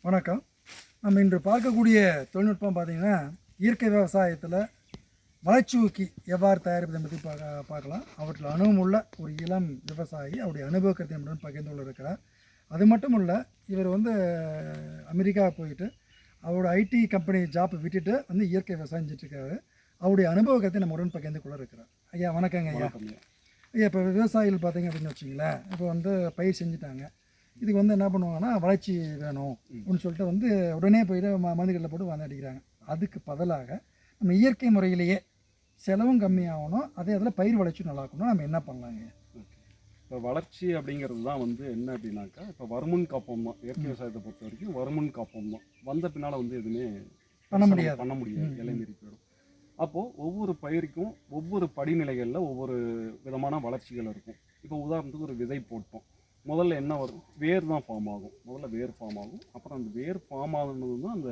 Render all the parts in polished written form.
வணக்கம். நம்ம இன்று பார்க்கக்கூடிய தொழில்நுட்பம் பார்த்திங்கன்னா இயற்கை விவசாயத்தில் வளர்ச்சி ஊக்கி எவ்வாறு தயாரிப்பதை பற்றி பார்க்கலாம். அவற்றில் அனுபவம் உள்ள ஒரு இளம் விவசாயி அவருடைய அனுபவத்தை நம்முடன் பகிர்ந்து கொள்ள இருக்கிறார். அது மட்டும் இல்லை, இவர் அமெரிக்கா போயிட்டு அவரோட ஐடி கம்பெனி ஜாப் விட்டுட்டு இயற்கை விவசாயம் செஞ்சுட்ருக்காரு. அவருடைய அனுபவத்தை நம்முடன் பகிர்ந்து கொள்ள இருக்கிறார். ஐயா வணக்கங்க. ஐயா இப்போ விவசாயிகள் பார்த்தீங்க அப்படின்னு வச்சிங்களேன், இப்போ பயிர் செஞ்சுட்டாங்க. இதுக்கு என்ன பண்ணுவாங்கன்னா வளர்ச்சி வேணும் அப்படின்னு சொல்லிட்டு உடனே போயிட்டு மருந்துகளில் போட்டு அடிக்கிறாங்க. அதுக்கு பதிலாக நம்ம இயற்கை முறையிலேயே செலவும் கம்மியாகணும், அதே அதில் பயிர் வளர்ச்சி நல்லா இருக்கணும், நம்ம என்ன பண்ணலாங்க? இப்போ வளர்ச்சி அப்படிங்கிறது தான் என்ன அப்படின்னாக்கா, இப்போ வருமுன் காப்போம் தான் இயற்கை விவசாயத்தை பொறுத்த வரைக்கும். வருமுன் காப்போம் தான் வந்த பின்னால் எதுவுமே பண்ண முடியாது, இலை மீறி போயிடும். அப்போது ஒவ்வொரு பயிருக்கும் ஒவ்வொரு படிநிலைகளில் ஒவ்வொரு விதமான வளர்ச்சிகள் இருக்கும். இப்போ உதாரணத்துக்கு ஒரு விதை போட்டோம், முதல்ல என்ன வரும்? வேர் தான் ஃபார்ம் ஆகும். முதல்ல வேர் ஃபார்ம் ஆகும், அப்புறம் அந்த வேர் ஃபார்ம் ஆகுனது தான் அந்த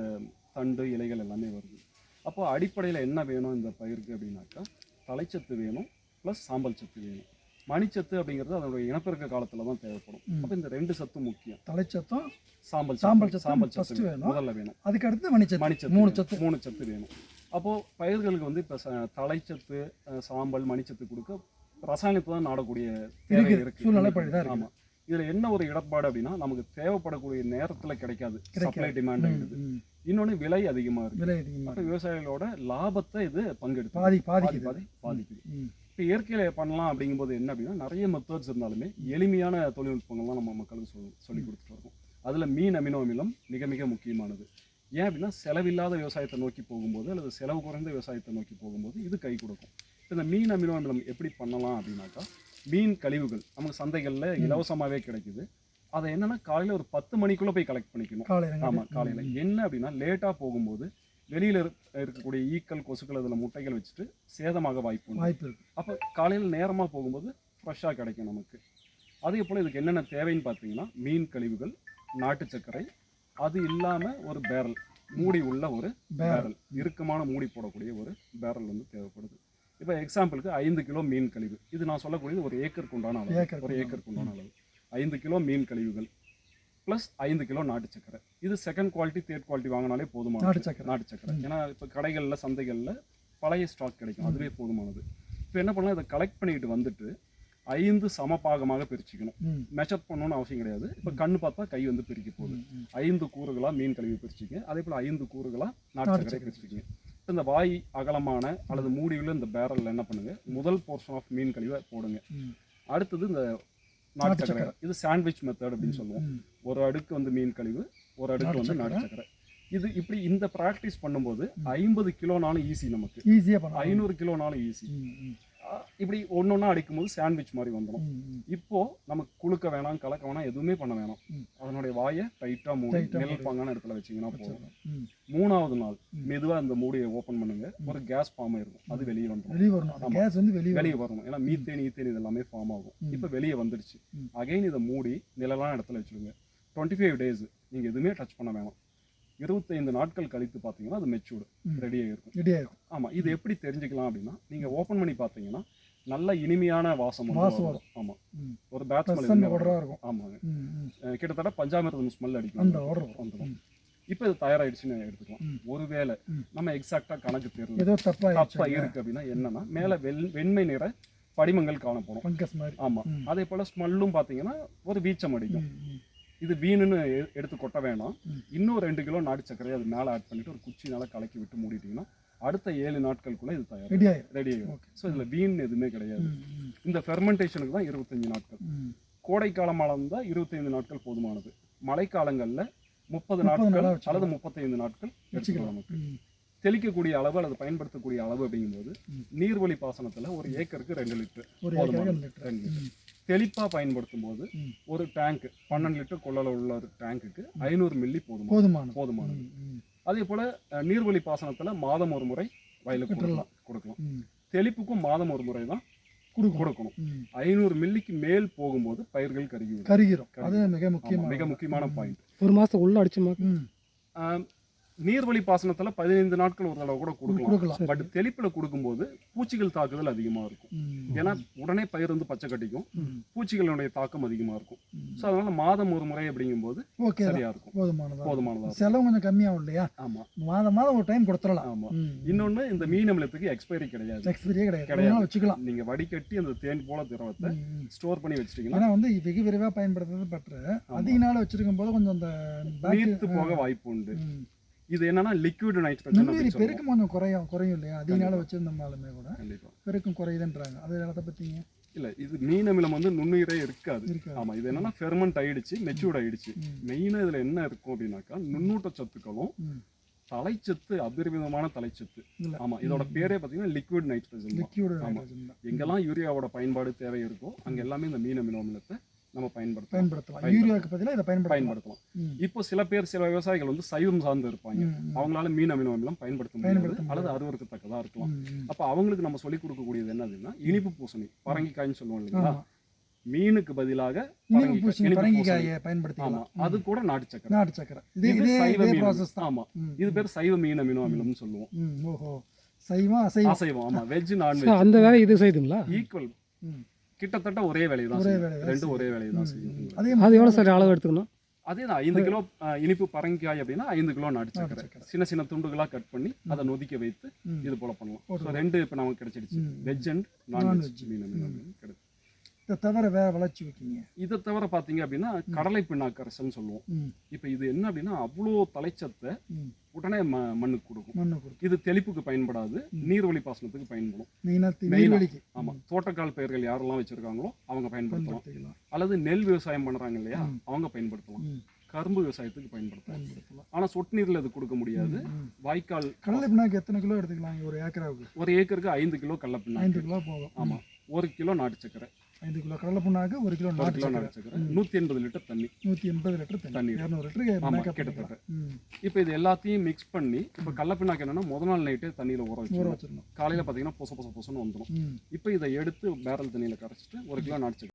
தண்டு இலைகள் எல்லாமே வருது. அப்போ அடிப்படையில் என்ன வேணும் இந்த பயிருக்கு அப்படின்னாக்கா, தலைச்சத்து வேணும், ப்ளஸ் சாம்பல் சத்து வேணும். மணிச்சத்து அப்படிங்கிறது அதனுடைய இனப்பெருக்க காலத்தில் தான் தேவைப்படும். அப்போ இந்த ரெண்டு சத்து முக்கியம், தலைச்சத்தும் சாம்பல் சத்து முதல்ல வேணும். அதுக்கு அடுத்து மணிச்சத்து, மூணு சத்து வேணும். அப்போது பயிர்களுக்கு இப்போ தலைச்சத்து, சாம்பல், மணிச்சத்து கொடுக்க ரசாயனத்தை தான் நாடக்கூடிய தேவை இருக்குது. ஆமாம். இதில் என்ன ஒரு இடர்பாடு அப்படின்னா, நமக்கு தேவைப்படக்கூடிய நேரத்தில் கிடைக்காது, சப்ளை டிமாண்ட் ஆகிடுது. இன்னொன்று விலை அதிகமாக இருக்குது. அப்போ விவசாயிகளோட லாபத்தை இது பங்கெடுத்து பாதிக்குது. இப்போ இயற்கையில் பண்ணலாம் அப்படிங்கும்போது என்ன அப்படின்னா, நிறைய மெத்தட்ஸ் இருந்தாலுமே எளிமையான தொழில்நுட்பங்கள்லாம் நம்ம மக்களுக்கு சொல்லி கொடுத்துட்டு இருக்கோம். அதில் மீன் அமினோ அமிலம் மிக மிக முக்கியமானது. ஏன் அப்படின்னா, செலவில்லாத விவசாயத்தை நோக்கி போகும்போது அல்லது செலவு குறைந்த விவசாயத்தை நோக்கி போகும்போது இது கை கொடுக்கும். இந்த மீன் அமினோ அமிலம் எப்படி பண்ணலாம் அப்படின்னாக்கா, மீன் கழிவுகள் நமக்கு சந்தைகளில் இலவசமாகவே கிடைக்குது. அதை என்னென்னா காலையில் ஒரு 10 மணிக்குள்ளே போய் கலெக்ட் பண்ணிக்கணும். ஆமாம், காலையில். என்ன அப்படின்னா, லேட்டாக போகும்போது வெளியில் இருக்கக்கூடிய ஈக்கள், கொசுக்கள், அதில் முட்டைகள் வச்சுட்டு சேதமாக வாய்ப்பு இருக்குது. அப்போ காலையில் நேரமாக போகும்போது ஃப்ரெஷ்ஷாக கிடைக்கும் நமக்கு. அதே போல் இதுக்கு என்னென்ன தேவைன்னு பார்த்தீங்கன்னா, மீன் கழிவுகள், நாட்டு சர்க்கரை, அது இல்லாமல் ஒரு பேரல், மூடி உள்ள ஒரு பேரல், இறுக்கமான மூடி போடக்கூடிய ஒரு பேரல் தேவைப்படுது. இப்போ எக்ஸாம்பிளுக்கு 5 கிலோ மீன் கழிவு, இது நான் சொல்லக்கூடியது ஒரு ஏக்கருக்கு உண்டான அளவு. 5 கிலோ மீன் கழிவுகள் ப்ளஸ் 5 கிலோ நாட்டு சக்கரை. இது செகண்ட் குவாலிட்டி, தேர்ட் குவாலிட்டி வாங்கினாலே போதுமானது. நாட்டு சக்கரை ஏன்னா இப்போ கடைகளில், சந்தைகளில் பழைய ஸ்டாக் கிடைக்கும், அதுவே போதுமானது. இப்போ என்ன பண்ணலாம், இதை கலெக்ட் பண்ணிட்டு 5 சமபாகமாக பிரிச்சுக்கணும். மெஷர் பண்ணணும்னு அவசியம் கிடையாது. இப்போ கண்ணு பார்த்தா கை பிரிக்க போகுது. 5 கூறுகளாக மீன் கழிவு பிரிச்சுங்க, அதே போல் 5 கூறுகளாக நாட்டு சக்கரை பிரிச்சுக்கிங்க. இந்த வாய் அகலமான அல்லது மூடியுள்ள இந்த பேரலில் என்ன பண்ணுங்க, முதல் போர்ஷன் ஆஃப் மீன் கழிவை போடுங்க. அடுத்தது இந்த நாட்டு சக்கரை, இது சாண்ட்விச் மெத்தட் அப்படின்னு சொல்லுவோம். ஒரு அடுக்கு மீன் கழிவு, ஒரு அடுக்கு நாட்டு சக்கரை. இது இப்படி இந்த ப்ராக்டிஸ் பண்ணும்போது 50 கிலோனாலும் ஈஸி, நமக்கு ஈஸியாக 500 கிலோனாலும் ஈஸி. இப்படி ஒன்னொன்னா அடிக்கும் போது சாண்ட்விச் மாதிரி வந்துடும். இப்போ நமக்கு குளுக்க வேணாம், கலக்க வேணாம், எதுவுமே பண்ண வேணாம். அதனுடைய வாயை டைட்டா மூடி நெல் பாங்கான இடத்துல வச்சிங்கன்னா போதும். 3வது நாள் மெதுவா இந்த மூடியை ஓப்பன் பண்ணுங்க. ஒரு கேஸ் ஃபார்ம் ஆயிருக்கும், அது வெளியே வந்துடும். வெளியே வரணும், ஏன்னா மீத்தேன், ஈத்தேன் இது எல்லாமே ஃபார்ம் ஆகும். இப்போ வெளியே வந்துடுச்சு. அகைன் இதை மூடி நிழலான இடத்துல வச்சுருங்க. 25 days நீங்க எதுவுமே டச் பண்ண வேணாம். 25 நாட்கள் கழித்து பார்த்தீங்கன்னா அது மெச்சூர்டு, ரெடியாக இருக்கும். ஆமாம். இது எப்படி தெரிஞ்சுக்கலாம் அப்படின்னா, நீங்கள் ஓப்பன் பண்ணி பார்த்தீங்கன்னா நல்ல இனிமையான வாசம் வரும். ஆமாம், ஒரு பேட்ச் ஸ்மெல் இருக்கும். ஆமாங்க, கிட்டத்தட்ட பஞ்சாமிர்தம் ஸ்மெல் அடிக்கும், வந்துடும். இப்போ இது தயாராகிடுச்சுன்னு எடுத்துக்கலாம். ஒருவேளை நம்ம எக்ஸாக்டாக கணக்கு தெரியும் ஏதோ தப்பாக இருக்குது அப்படின்னா என்னன்னா, மேலே வெண்மை நிற படிமங்கள் காணப்படும். ஆமாம். அதே போல் ஸ்மெல்லும் பார்த்தீங்கன்னா ஒரு வீச்சம் அடிக்கும். இது வீணுன்னு எடுத்து கொட்ட வேணாம். இன்னும் 2 கிலோ நாட்டு சர்க்கரையை அது மேலே ஆட் பண்ணிட்டு ஒரு குச்சினால கலக்கி விட்டு மூடிட்டீங்கன்னா அடுத்த 7 நாட்களுக்குள்ள இது தயார், ரெடி ஆகிடும். ஸோ இதில் வீண் எதுவுமே கிடையாது. இந்த ஃபெர்மெண்டேஷனுக்கு தான் 25 நாட்கள். கோடை காலமாக இருந்தால் 25 நாட்கள் போதுமானது. மழைக்காலங்களில் 30 நாட்கள் அல்லது 35 நாட்கள் எடுத்துக்கலாம். நமக்கு தெளிக்கக்கூடிய அளவு அல்லது பயன்படுத்தக்கூடிய அளவு அப்படிங்கும்போது நீர்வழி பாசனத்தில் ஒரு ஏக்கருக்கு 2 லிட்டர், 2 லிட்டர். தெளிப்பாக பயன்படுத்தும் போது ஒரு டேங்க் 12 லிட்டர் கொள்ளளவு உள்ள ஒரு டேங்குக்கு 500 மில்லி போதுமானது. அதே போல் நீர்வழி பாசனத்தில் மாதம் ஒரு முறை வயலுக்கு கொடுக்கலாம். தெளிப்புக்கும் மாதம் ஒரு முறை தான் கொடுக்கணும். 500 மில்லிக்கு மேல் போகும்போது பயிர்கள் கருகிரும். அது மிக முக்கியமான பாயிண்ட். ஒரு மாதம் உள்ள அடிச்சுமா நீர்வழி பாசனத்துல 15 நாட்கள் ஒரு தடவை கூட கொடுக்கலாம். கொடுக்கலாம். பட் தெளிப்புல கொடுக்கும்போது பூச்சிகள் தாக்குதல் அதிகமா இருக்கும். ஏன்னா உடனே பயிர் வந்து பச்சை கட்டிக்கும், பூச்சிகளுடைய தாக்கம் அதிகமா இருக்கும். ஸோ அதனால மாதம் ஒரு முறை அப்படிங்கும்போது ஓகே, சரியா இருக்கும், போதுமானதா போதுமானதா இருக்கும். செலவு கொஞ்சம் கம்மியாகும் இல்லையா? ஆமா மாதம் ஒரு டைம் கொடுத்துடலாம். ஆமா. இன்னொன்னு இந்த மீன் அமிலத்துக்கு எக்ஸ்பைரி கிடையாது. எக்ஸ்பீரியே கிடையாது, கிடையாது. அதனால வச்சுக்கலாம். நீங்க வடிகட்டி அந்த தேன் போல திரவத்தை ஸ்டோர் பண்ணி வச்சிட்டீங்கன்னா ஏன்னா வந்து வெகு விரைவாக பயன்படுத்துறது பெட்ரு. அதிக நாள் வச்சிருக்கும் போது கொஞ்சம் அந்த நீர்த்து போக வாய்ப்பு உண்டு. ம். இது என்னன்னா லிக்விட் நைட்ரஜன் நுண்ணுயிரி அப்படின்னு சொல்லுவோம். பெருக்கம் கொஞ்சம் குறையும் இல்லையா? அதிக நாள் வச்சிருந்தோம்னாலுமே கூட கண்டிப்பா. பெருக்கம் குறையுதுன்றாங்க. அது அதை பற்றிங்க இல்ல இது மீன் அமிலம் வந்து நுண்ணுயிரே இருக்காது. இருக்காது. ஆமா, இது என்னன்னா ஃபெர்மெண்ட் ஆயிடுச்சு, மெச்சூர்ட் ஆயிடுச்சு. ம். மெயினா இதுல என்ன இருக்கும் அப்படின்னாக்கா நுண்ணூட்ட சத்துக்களும் ம். தலைச்சத்து, அபரிமிதமான தலைச்சத்து. இல்ல. ஆமா, இதோட பேரே பாத்தீங்கன்னா லிக்விட் நைட்ரஜன் தான். லிக்யூடு ஆமா. நைட்ரஜன் தான் எங்கெல்லாம் யூரியாவோட பயன்பாடு தேவை இருக்கோ அங்க எல்லாமே இந்த மீன் அமிலத்தை நம்ம பயன்படுத்தலாம். யூரியாவுக்கு பதிலாக இதை பயன்படுத்தலாம். ம். இப்போ சில விவசாயிகள் வந்து சைவம் சார்ந்து இருப்பாங்க. ம். அவங்களால மீன் அமிலம் பயன்படுத்த முடியாது அல்லது அருவருக்கத்தக்கதா இருக்கலாம். ம். அப்ப அவங்களுக்கு நம்ம சொல்லிக் கொடுக்கக்கூடியது என்ன அப்படின்னா இனிப்பு பூசணி, பரங்கிக்காய்ன்னு சொல்லுவோம் இல்லைங்களா? ஆமா. மீனுக்கு பதிலாக இனிப்பு பூசணி, இனிப்பு பரங்கிக்காயை பூசணி. பயன்படுத்திக்கலாம். ஆமா, அது கூட நாட்டு சக்கரை. நாட்டு சக்கரை இதே இது இதே சைவ இதே மீன். ப்ராசஸ் தான். ஆமா, ம். இது பேர் சைவ மீன் அமிலம்னு சொல்லுவோம். ம். ஓஹோ, சைவம் அசைவம் அசைவம். ஆமா, வெஜ் சார், நான்வெஜ் அந்த வேலை இது செய்யுதுங்களா? ஈக்குவல். ம். கிட்டத்தட்ட ஒரே வேலையை தான் ஒரே செய்யும். வேலையை தான் ரெண்டும் ஒரே வேலையை தான் செய்யும். அதே அது எவ்வளோ சார் அளவு எடுத்துக்கணும்? அதே தான் 5 கிலோ இனிப்பு பரங்கிக்காய் அப்படின்னா 5 கிலோ நாட்டு சக்கரை சக்கரை. சின்ன சின்ன துண்டுகளா கட் பண்ணி அதை நொதிக்க வைத்து ம். இது போல பண்ணலாம். ஓகே. ஸோ ரெண்டு இப்போ நமக்கு கிடைச்சிடுச்சு, ம். Veg and Non-veg. நான்வெஜ் மீன் அமிலம் கிடைச்சு. இதை தவிர வேற வளர்ச்சி வைக்கிங்க. இதை தவிர பார்த்தீங்க அப்படின்னா கடலை பிண்ணாக்கரசல்னு சொல்லுவோம். ம். இப்போ இது என்ன அப்படின்னா அவ்வளோ தலைச்சத்தை ம். உடனே மண்ணுக்கு கொடுக்கும். மண்ணை கொடுத்து இது தெளிப்புக்கு பயன்படாது, நீர்வழி பாசனத்துக்கு பயன்படும். மெயினாக மெயினா. நீர்வழிக்கு ஆமா, தோட்டக்கால் பயிர்கள் யாரெல்லாம் வச்சிருக்காங்களோ அவங்க பயன்படுத்தலாம். பயன்படுத்திக்கலாம். அல்லது நெல் விவசாயம் பண்றாங்க இல்லையா, ம். அவங்க பயன்படுத்தலாம். ம். கரும்பு விவசாயத்துக்கு பயன்படுத்தலாம். பயன்படுத்தலாம். ஆனா சொட்டு நீர்ல இது கொடுக்க முடியாது. ம். வாய்க்கால் கடலை பிண்ணாக்கு எத்தனை கிலோ எடுத்துக்கலாம் ஒரு ஏக்கராவுக்கு? ஒரு ஏக்கருக்கு 5 கிலோ கடலை 5 பிண்ணாக்கு. கிலோ போதும். ஆமா, 1 கிலோ நாட்டு சக்கரை, 5 கிலோ கடலை புண்ணாக்கு, 1 கிலோ 1 நாட்டு கிலோ சக்கரை, நாட்டு சக்கரை, 180 லிட்டர் தண்ணி. 180 லிட்டர் தண்ணி, தண்ணீர். 200 லிட்டருக்கு ஆமா, மேக்கப் கிட்டத்தட்ட. பண்ணிக்கலாம். ம். இப்போ இது எல்லாத்தையும் மிக்ஸ் பண்ணி இப்போ கடலை பிண்ணாக்கு என்னன்னா முதல் நாள் நைட்டே தண்ணியில ஊற ஊற வச்சிடணும். வச்சிடணும். காலையில பார்த்தீங்கன்னா பொச பொச பொசன்னு வந்துடும். ம். இப்போ இதை எடுத்து பேரல் தண்ணியில கரைச்சிட்டு 1 கிலோ நாட்டு சக்கரை